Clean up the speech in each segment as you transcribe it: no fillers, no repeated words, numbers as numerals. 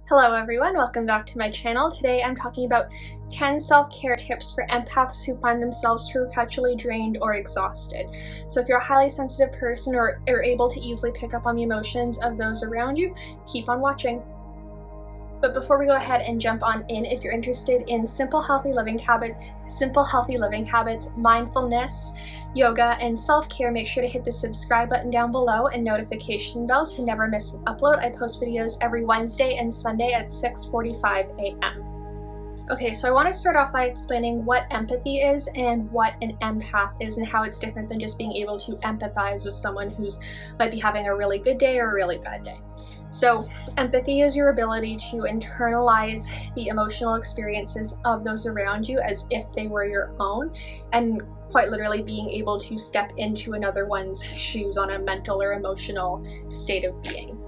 Hello everyone, welcome back to my channel. Today I'm talking about 10 self-care tips for empaths who find themselves perpetually drained or exhausted. So if you're a highly sensitive person or are able to easily pick up on the emotions of those around you, keep on watching. But before we go ahead and jump on in, if you're interested in simple healthy living habits, mindfulness, yoga, and self-care, make sure to hit the subscribe button down below and notification bell to never miss an upload. I post videos every Wednesday and Sunday at 6:45 a.m. Okay, so I want to start off by explaining what empathy is and what an empath is and how it's different than just being able to empathize with someone who's might be having a really good day or a really bad day. So empathy is your ability to internalize the emotional experiences of those around you as if they were your own, and quite literally being able to step into another one's shoes on a mental or emotional state of being.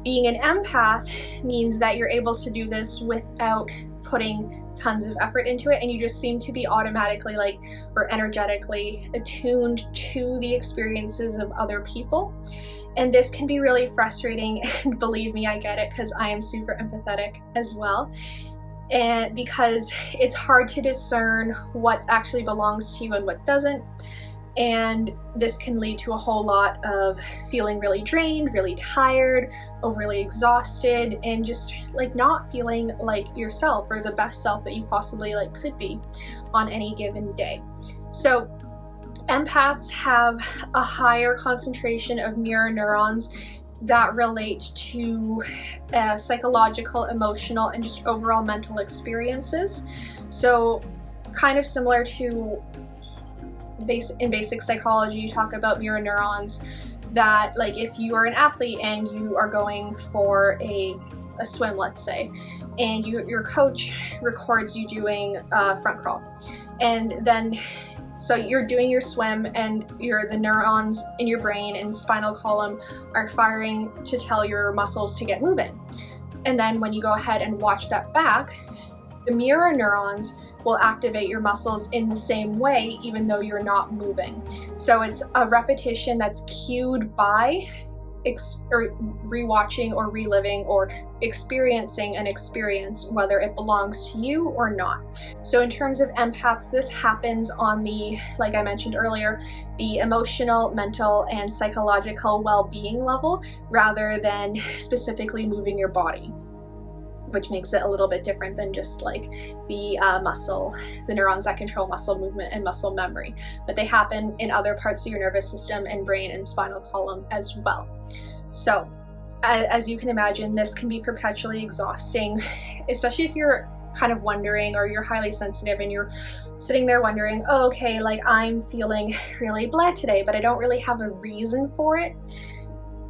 Being an empath means that you're able to do this without putting tons of effort into it, and you just seem to be automatically or energetically attuned to the experiences of other people. And this can be really frustrating, and believe me, I get it, because I am super empathetic as well. And because it's hard to discern what actually belongs to you and what doesn't. And this can lead to a whole lot of feeling really drained, really tired, overly exhausted, and just not feeling like yourself or the best self that you possibly could be on any given day. So empaths have a higher concentration of mirror neurons that relate to psychological, emotional, and just overall mental experiences. So kind of similar to in basic psychology, you talk about mirror neurons that if you are an athlete and you are going for a swim, let's say, and your coach records you doing front crawl, and then so you're doing your swim and the neurons in your brain and spinal column are firing to tell your muscles to get moving. And then when you go ahead and watch that back, the mirror neurons will activate your muscles in the same way even though you're not moving. So it's a repetition that's cued by rewatching or reliving or experiencing an experience, whether it belongs to you or not. So in terms of empaths, this happens on the, like I mentioned earlier, the emotional, mental, and psychological well-being level rather than specifically moving your body, which makes it a little bit different than just the neurons that control muscle movement and muscle memory. But they happen in other parts of your nervous system and brain and spinal column as well. So as you can imagine, this can be perpetually exhausting, especially if you're kind of wondering, or you're highly sensitive and you're sitting there wondering, oh, okay, I'm feeling really blah today, but I don't really have a reason for it.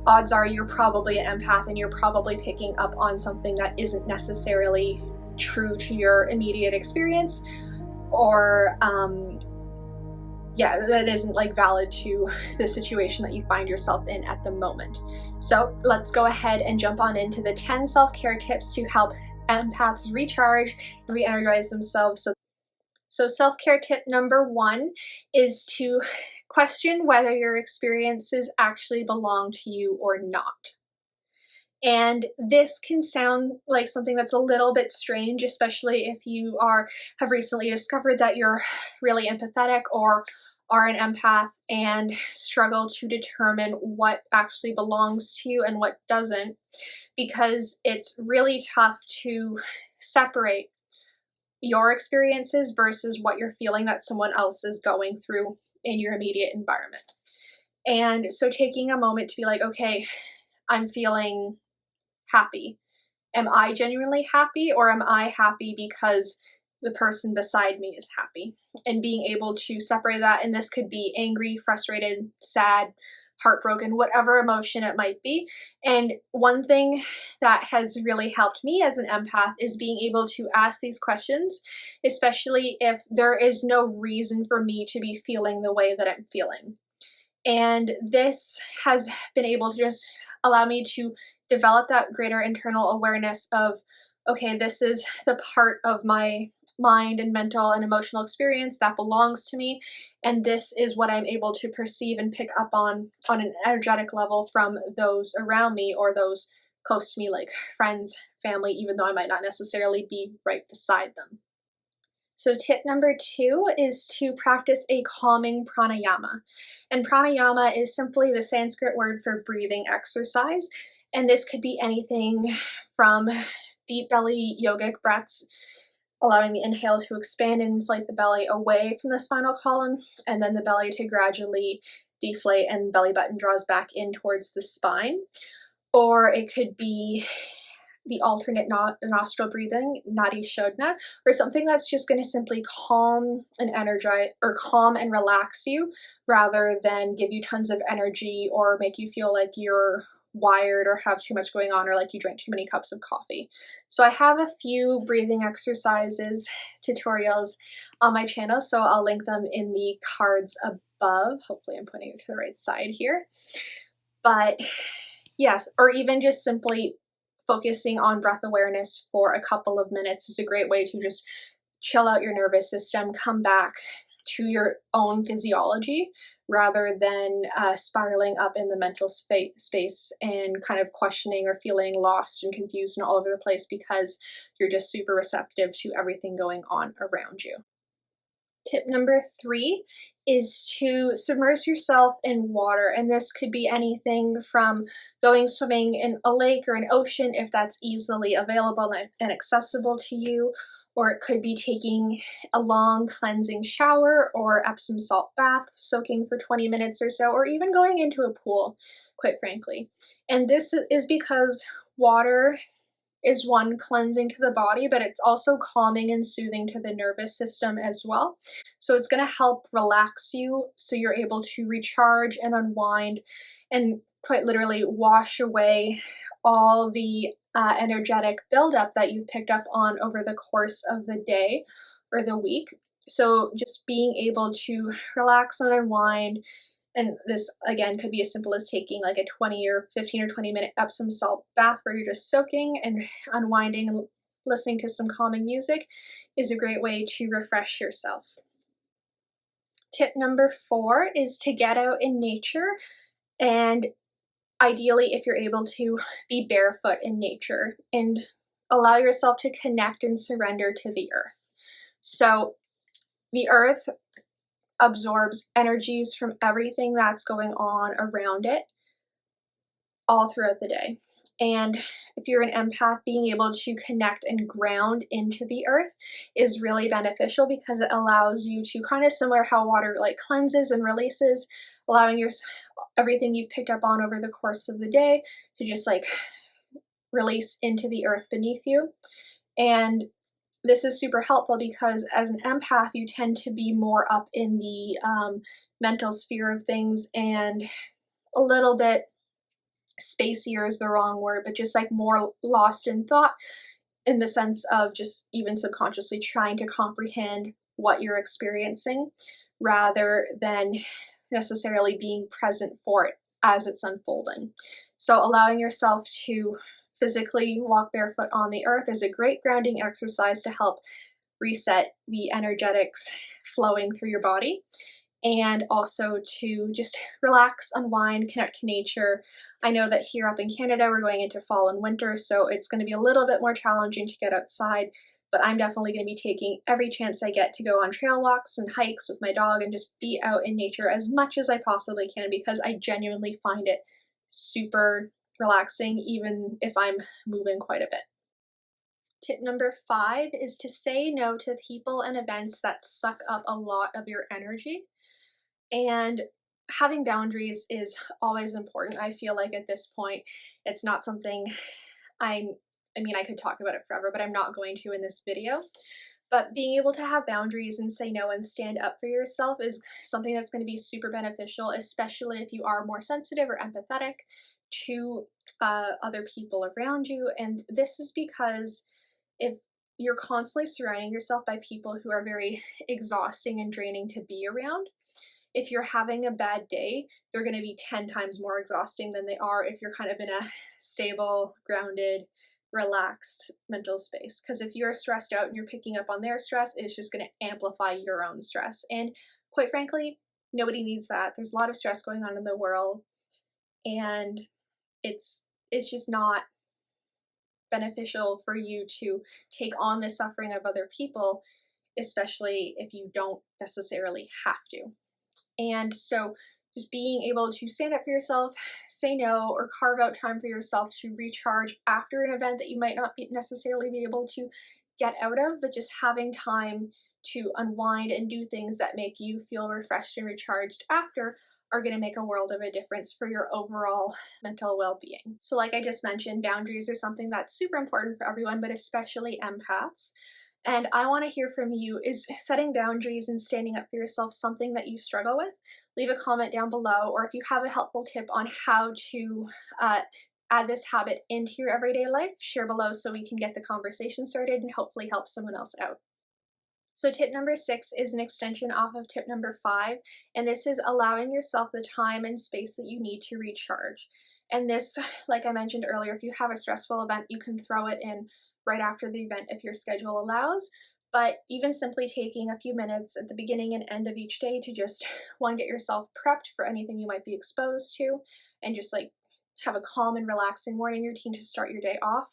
Odds are you're probably an empath and you're probably picking up on something that isn't necessarily true to your immediate experience, or that isn't valid to the situation that you find yourself in at the moment. So let's go ahead and jump on into the 10 self-care tips to help empaths recharge and re-energize themselves. So self-care tip number 1 is to question whether your experiences actually belong to you or not. And this can sound like something that's a little bit strange, especially if you have recently discovered that you're really empathetic or are an empath and struggle to determine what actually belongs to you and what doesn't, because it's really tough to separate your experiences versus what you're feeling that someone else is going through in your immediate environment. And so taking a moment to be okay, I'm feeling happy. Am I genuinely happy, or am I happy because the person beside me is happy? And being able to separate that, and this could be angry, frustrated, sad, heartbroken, whatever emotion it might be. And one thing that has really helped me as an empath is being able to ask these questions, especially if there is no reason for me to be feeling the way that I'm feeling. And this has been able to just allow me to develop that greater internal awareness of, okay, this is the part of my mind and mental and emotional experience that belongs to me, and this is what I'm able to perceive and pick up on an energetic level from those around me or those close to me, like friends, family, even though I might not necessarily be right beside them. So tip number 2 is to practice a calming pranayama. And pranayama is simply the Sanskrit word for breathing exercise. And this could be anything from deep belly yogic breaths, allowing the inhale to expand and inflate the belly away from the spinal column, and then the belly to gradually deflate and belly button draws back in towards the spine. Or it could be the alternate nostril breathing, nadi shodhana, or something that's just going to simply calm and energize, or calm and relax you, rather than give you tons of energy or make you feel like you're wired or have too much going on or like you drank too many cups of coffee. So I have a few breathing exercises tutorials on my channel, so I'll link them in the cards above. Hopefully I'm putting it to the right side here. But yes, or even just simply focusing on breath awareness for a couple of minutes is a great way to just chill out your nervous system, come back to your own physiology rather than spiraling up in the mental space and kind of questioning or feeling lost and confused and all over the place because you're just super receptive to everything going on around you. Tip number 3 is to submerge yourself in water, and this could be anything from going swimming in a lake or an ocean if that's easily available and accessible to you, or it could be taking a long cleansing shower or Epsom salt bath, soaking for 20 minutes or so, or even going into a pool, quite frankly. And this is because water is one, cleansing to the body, but it's also calming and soothing to the nervous system as well. So it's going to help relax you so you're able to recharge and unwind and quite literally wash away all the energetic buildup that you've picked up on over the course of the day or the week. So just being able to relax and unwind, and this, again, could be as simple as taking like a 20 or 15 or 20-minute Epsom salt bath where you're just soaking and unwinding and listening to some calming music is a great way to refresh yourself. Tip number 4 is to get out in nature, and ideally, if you're able to, be barefoot in nature and allow yourself to connect and surrender to the earth. So the earth absorbs energies from everything that's going on around it all throughout the day. And if you're an empath, being able to connect and ground into the earth is really beneficial because it allows you to, kind of similar how water like cleanses and releases, allowing your everything you've picked up on over the course of the day to just like release into the earth beneath you. And this is super helpful because as an empath, you tend to be more up in the mental sphere of things and a little bit spacier is the wrong word, but just like more lost in thought in the sense of just even subconsciously trying to comprehend what you're experiencing rather than necessarily being present for it as it's unfolding. So allowing yourself to physically walk barefoot on the earth is a great grounding exercise to help reset the energetics flowing through your body, and also to just relax, unwind, connect to nature. I know that here up in Canada, we're going into fall and winter, so it's going to be a little bit more challenging to get outside, but I'm definitely going to be taking every chance I get to go on trail walks and hikes with my dog and just be out in nature as much as I possibly can because I genuinely find it super relaxing, even if I'm moving quite a bit. Tip number 5 is to say no to people and events that suck up a lot of your energy. And having boundaries is always important. I feel like at this point, it's not something I mean, I could talk about it forever, but I'm not going to in this video. But being able to have boundaries and say no and stand up for yourself is something that's going to be super beneficial, especially if you are more sensitive or empathetic to other people around you. And this is because if you're constantly surrounding yourself by people who are very exhausting and draining to be around, if you're having a bad day, they're going to be 10 times more exhausting than they are if you're kind of in a stable, grounded, relaxed mental space. Because if you're stressed out and you're picking up on their stress, it's just going to amplify your own stress. And quite frankly, nobody needs that. There's a lot of stress going on in the world, and it's just not beneficial for you to take on the suffering of other people, especially if you don't necessarily have to. And so just being able to stand up for yourself, say no, or carve out time for yourself to recharge after an event that you might not necessarily be able to get out of, but just having time to unwind and do things that make you feel refreshed and recharged after are going to make a world of a difference for your overall mental well-being. So like I just mentioned, boundaries are something that's super important for everyone, but especially empaths. And I want to hear from you. Is setting boundaries and standing up for yourself something that you struggle with? Leave a comment down below, or if you have a helpful tip on how to add this habit into your everyday life, share below so we can get the conversation started and hopefully help someone else out. So tip number 6 is an extension off of tip number 5, and this is allowing yourself the time and space that you need to recharge. And this, like I mentioned earlier, if you have a stressful event, you can throw it in right after the event if your schedule allows. But even simply taking a few minutes at the beginning and end of each day to just, one, get yourself prepped for anything you might be exposed to, and just like have a calm and relaxing morning routine to start your day off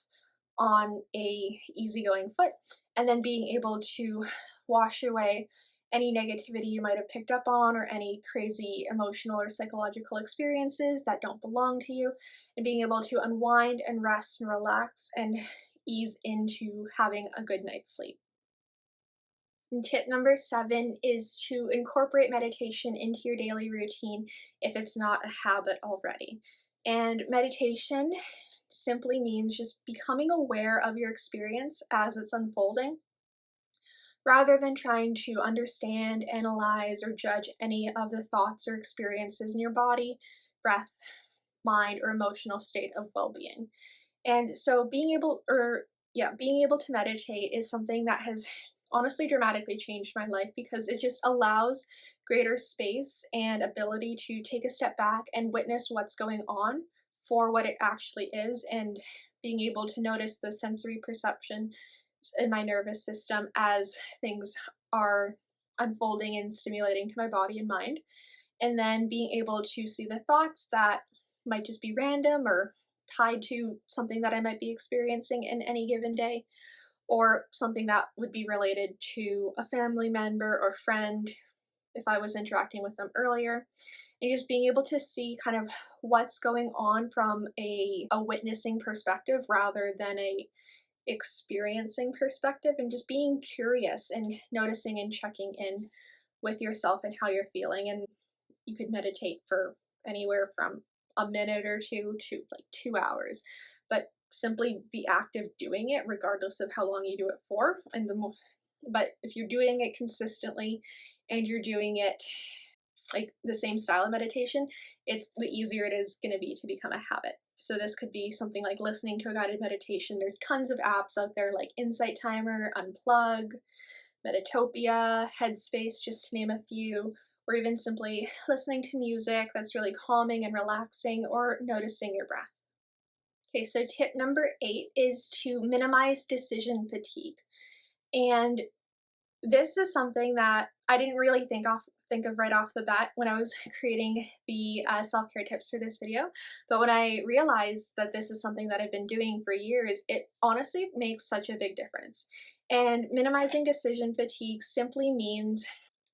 on a easygoing foot, and then being able to wash away any negativity you might have picked up on or any crazy emotional or psychological experiences that don't belong to you, and being able to unwind and rest and relax and ease into having a good night's sleep. And tip number 7 is to incorporate meditation into your daily routine if it's not a habit already. And meditation simply means just becoming aware of your experience as it's unfolding, rather than trying to understand, analyze, or judge any of the thoughts or experiences in your body, breath, mind, or emotional state of well-being. And so being able to meditate is something that has honestly dramatically changed my life, because it just allows greater space and ability to take a step back and witness what's going on for what it actually is, and being able to notice the sensory perception in my nervous system as things are unfolding and stimulating to my body and mind, and then being able to see the thoughts that might just be random or tied to something that I might be experiencing in any given day, or something that would be related to a family member or friend if I was interacting with them earlier. And just being able to see kind of what's going on from a witnessing perspective rather than a experiencing perspective, and just being curious and noticing and checking in with yourself and how you're feeling. And you could meditate for anywhere from a minute or two to like 2 hours, but simply the act of doing it, regardless of how long you do it for, and but if you're doing it consistently and you're doing it like the same style of meditation, it's the easier it is going to be to become a habit. So this could be something like listening to a guided meditation. There's tons of apps out there like Insight Timer, Unplug, Metatopia, Headspace, just to name a few, or even simply listening to music that's really calming and relaxing, or noticing your breath. Okay, so tip number 8 is to minimize decision fatigue. And this is something that I didn't really think of right off the bat when I was creating the self-care tips for this video. But when I realized that this is something that I've been doing for years, it honestly makes such a big difference. And minimizing decision fatigue simply means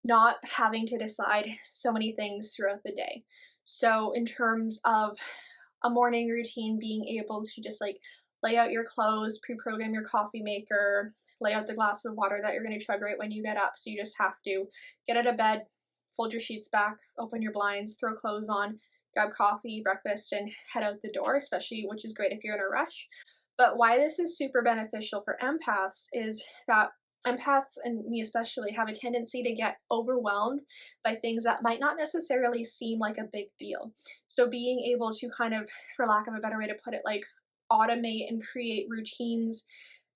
not having to decide so many things throughout the day. So in terms of a morning routine, being able to just like lay out your clothes, pre-program your coffee maker, lay out the glass of water that you're going to chug right when you get up. So you just have to get out of bed, fold your sheets back, open your blinds, throw clothes on, grab coffee, breakfast, and head out the door, especially, which is great if you're in a rush. But why this is super beneficial for empaths is that empaths, and me especially, have a tendency to get overwhelmed by things that might not necessarily seem like a big deal. So being able to kind of, for lack of a better way to put it, like automate and create routines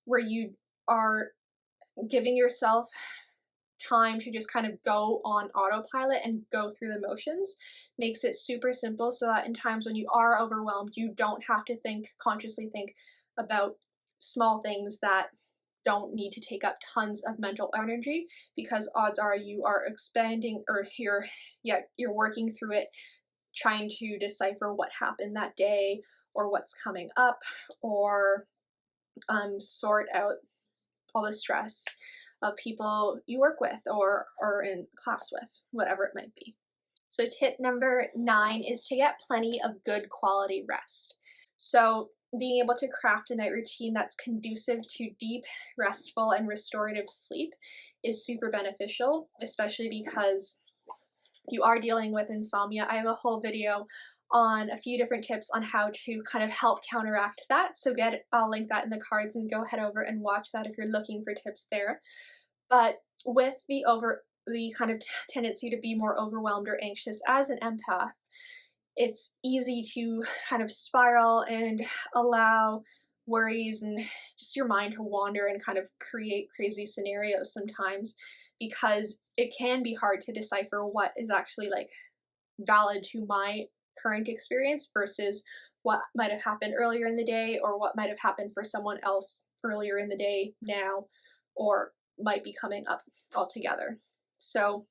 where you are giving yourself time to just kind of go on autopilot and go through the motions makes it super simple, so that in times when you are overwhelmed, you don't have to consciously think about small things that don't need to take up tons of mental energy, because odds are you are expanding, or you're working through it, trying to decipher what happened that day or what's coming up, or sort out all the stress of people you work with or in class with, whatever it might be. So tip number 9 is to get plenty of good quality rest. So being able to craft a night routine that's conducive to deep, restful, and restorative sleep is super beneficial, especially because if you are dealing with insomnia. I have a whole video on a few different tips on how to kind of help counteract that. So I'll link that in the cards and go head over and watch that if you're looking for tips there. But with the kind of tendency to be more overwhelmed or anxious as an empath, it's easy to kind of spiral and allow worries and just your mind to wander and kind of create crazy scenarios sometimes, because it can be hard to decipher what is actually like valid to my current experience versus what might have happened earlier in the day, or what might have happened for someone else earlier in the day now, or might be coming up altogether. So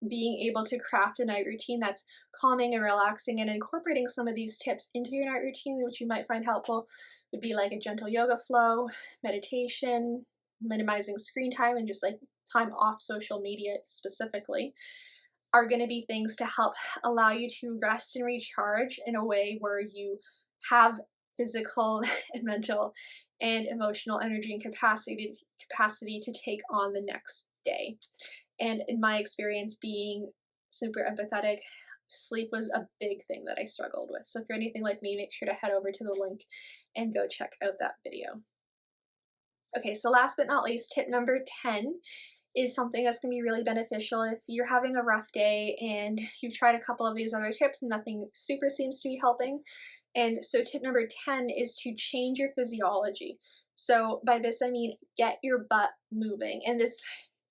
being able to craft a night routine that's calming and relaxing and incorporating some of these tips into your night routine, which you might find helpful, would be like a gentle yoga flow, meditation, minimizing screen time, and just like time off social media specifically, are going to be things to help allow you to rest and recharge in a way where you have physical and mental and emotional energy and capacity to take on the next day. And in my experience, being super empathetic, sleep was a big thing that I struggled with. So if you're anything like me, make sure to head over to the link and go check out that video. Okay, so last but not least, tip number 10 is something that's going to be really beneficial if you're having a rough day and you've tried a couple of these other tips and nothing super seems to be helping. And so tip number 10 is to change your physiology. So by this I mean get your butt moving. And this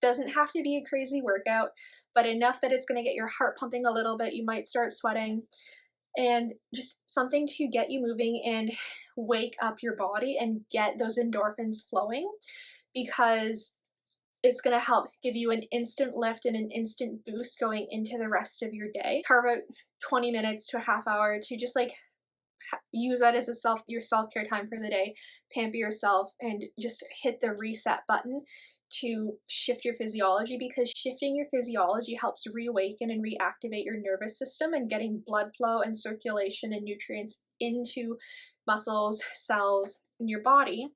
doesn't have to be a crazy workout, but enough that it's going to get your heart pumping a little bit. You might start sweating, and just something to get you moving and wake up your body and get those endorphins flowing, because it's going to help give you an instant lift and an instant boost going into the rest of your day. Carve out 20 minutes to a half hour to just like use that as your self-care time for the day, pamper yourself, and just hit the reset button to shift your physiology, because shifting your physiology helps reawaken and reactivate your nervous system and getting blood flow and circulation and nutrients into muscles, cells in your body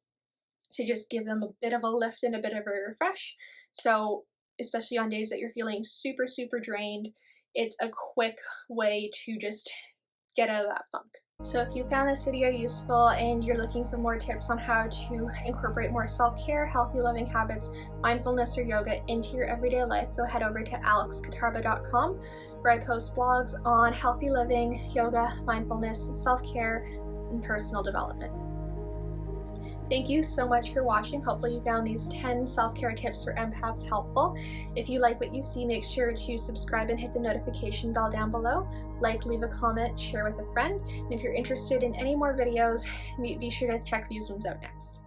to just give them a bit of a lift and a bit of a refresh. So especially on days that you're feeling super, super drained, it's a quick way to just get out of that funk. So if you found this video useful and you're looking for more tips on how to incorporate more self-care, healthy living habits, mindfulness, or yoga into your everyday life, go head over to alexkotarba.com, where I post blogs on healthy living, yoga, mindfulness, self-care, and personal development. Thank you so much for watching. Hopefully you found these 10 self-care tips for empaths helpful. If you like what you see, make sure to subscribe and hit the notification bell down below. Like, leave a comment, share with a friend. And if you're interested in any more videos, be sure to check these ones out next.